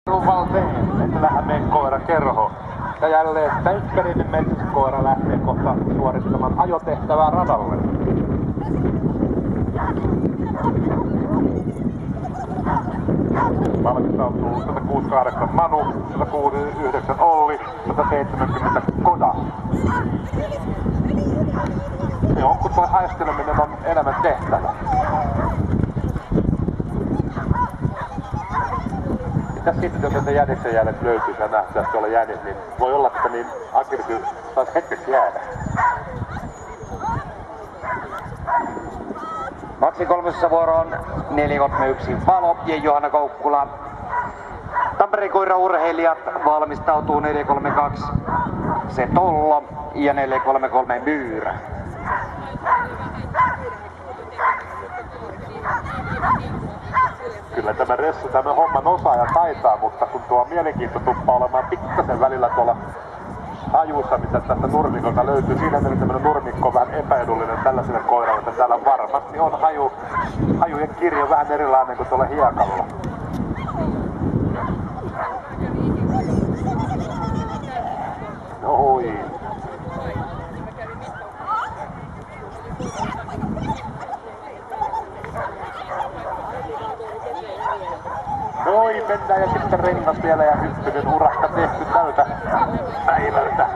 Valteen, Etelä-Hämeen koirakerho. Ja jälleen täysperinen metsästyskoira lähtee kohta suorittamaan ajotehtävää radalle. Valmistautuu 168 Manu, 169 Olli, 170 Koda. Jonkun toi haisteleminen on elämän tehtävä. Mitäs sitten, jos ne jäniksen jäljet löytyisi ja nähtäisi tuolla jänis, niin voi olla, että niin aggressiivisesti saisi hetkeksi jäädä. Kaksi kolmessa vuoroon 431 Valo ja Johanna Koukkula. Tampereen koiraurheilijat valmistautuu 432 Se Tollo ja 433 Myyrä. Kyllä tämä Ressu tämän homman osaa ja taitaa, mutta kun tuo mielenkiinto tuppaa olemaan pikkasen välillä tuolla hajussa, mitä tästä nurmikolta löytyy. Siinä mielessä tämmöinen nurmikko on vähän epäedullinen tällaiselle koiralle, että täällä varmasti on hajujen kirjo vähän erilainen kuin tuolla hiekalla. Oi. Noin mennään ja sitten rengas vielä ja hyppynen urakka tehty tältä päivältä.